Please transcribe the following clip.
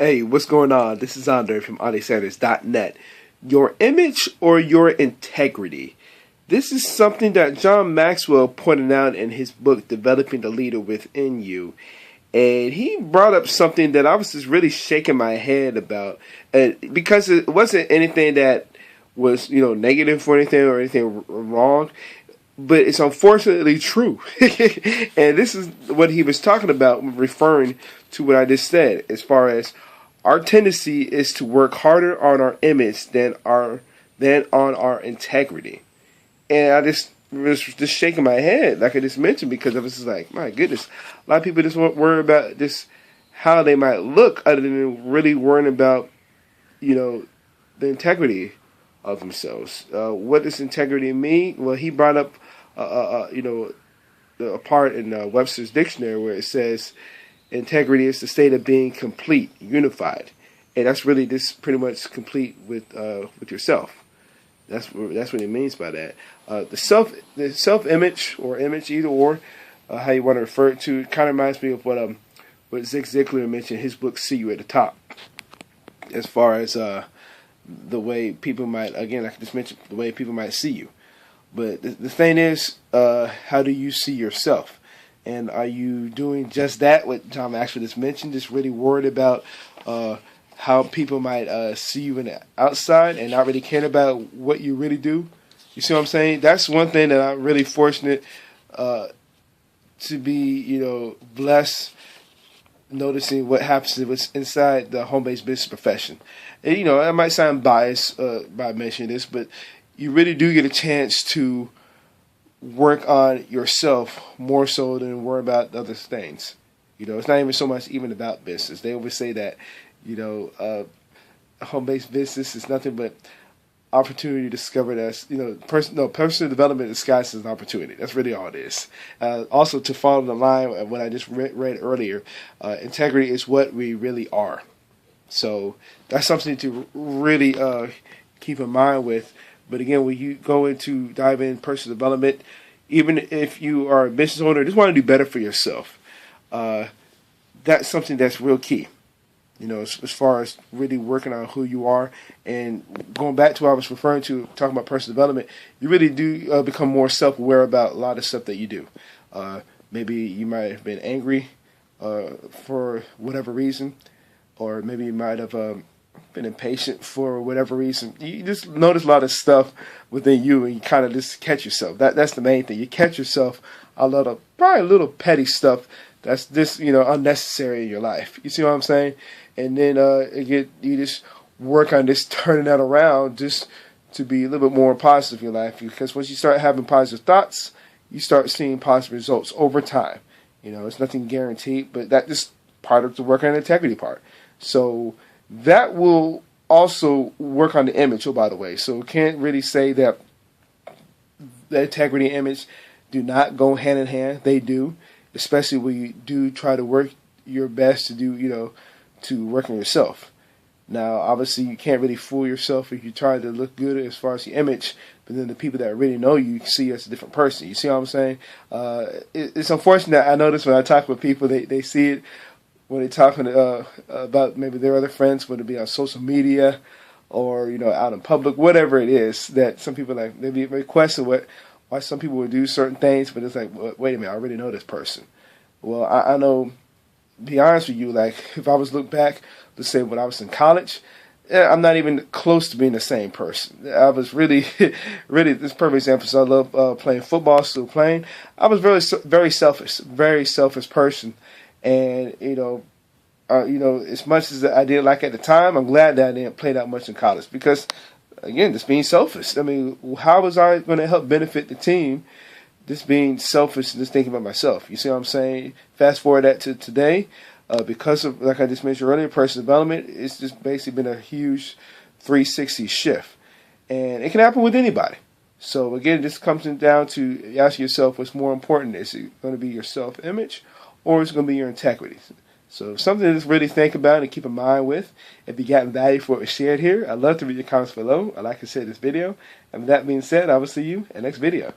Hey, what's going on? This is Andre from AndreSanders.net. Your image or your integrity? This is something that John Maxwell pointed out in his book, Developing the Leader Within You. And he brought up something that I was just really shaking my head about. Because it wasn't anything that was, negative or anything wrong. But it's unfortunately true. And this is what he was talking about, referring to what I just said, as far as our tendency is to work harder on our image than on our integrity. And I just was just shaking my head, like I just mentioned, because I was just like, my goodness, a lot of people just worry about just how they might look, other than really worrying about, the integrity of themselves. What does integrity mean? Well, he brought up, a part in Webster's dictionary where it says integrity is the state of being complete, unified, and that's really just pretty much complete with yourself. That's what it means by that. The self image or image, either or, how you want to refer it to, kind of reminds me of what Zig Ziglar mentioned in his book "See You at the Top," as far as the way people might, again, like I just mentioned, the way people might see you. But the thing is, how do you see yourself? And are you doing just that, what John actually just mentioned, just really worried about how people might see you in the outside and not really caring about what you really do? You see what I'm saying? That's one thing that I'm really fortunate to be, blessed, noticing what happens inside the home-based business profession. And, I might sound biased by mentioning this, but you really do get a chance to work on yourself more so than worry about other things. It's not even so much even about business. They always say that, home-based business is nothing but opportunity to discover that, personal development disguised as an opportunity. That's really all it is. Also, to follow the line of what I just read earlier, integrity is what we really are. So that's something to really keep in mind with. But again, when you dive in personal development, even if you are a business owner, just want to do better for yourself. That's something that's real key. As far as really working on who you are, and going back to what I was referring to, talking about personal development, you really do become more self-aware about a lot of stuff that you do. Maybe you might have been angry for whatever reason, or maybe you might have been impatient for whatever reason. You just notice a lot of stuff within you, and you kind of just catch yourself. That's the main thing. You catch yourself probably a little petty stuff that's just unnecessary in your life. You see what I'm saying? And then you just work on this, turning that around, just to be a little bit more positive in your life. Because once you start having positive thoughts, you start seeing positive results over time. It's nothing guaranteed, but that's just part of the work on the integrity part. So that will also work on the image, by the way. So can't really say that the integrity and image do not go hand in hand. They do, especially when you do try to work your best to do, to work on yourself. Now, obviously, you can't really fool yourself if you try to look good as far as the image, but then the people that really know you see you as a different person. You see what I'm saying? It's unfortunate. I notice when I talk with people, they see it when they're talking about maybe their other friends, whether it be on social media or, out in public, whatever it is, that some people they question why some people would do certain things, but it's like, wait a minute, I already know this person. Well, I know, to be honest with you, like if I was look back, let's say when I was in college, I'm not even close to being the same person. I was really, really, this is a perfect example. So I love playing football, still playing. I was very selfish person. And, as much as I did like at the time, I'm glad that I didn't play that much in college because, again, just being selfish. I mean, how was I going to help benefit the team just being selfish and just thinking about myself? You see what I'm saying? Fast forward that to today, because of, like I just mentioned earlier, personal development, it's just basically been a huge 360 shift. And it can happen with anybody. So, again, this comes down to asking yourself what's more important. Is it going to be your self-image or is it going to be your integrity? So something to just really think about and keep in mind with. If you got value for what was shared here, I'd love to read your comments below. I'd like to share this video. And with that being said, I will see you in the next video.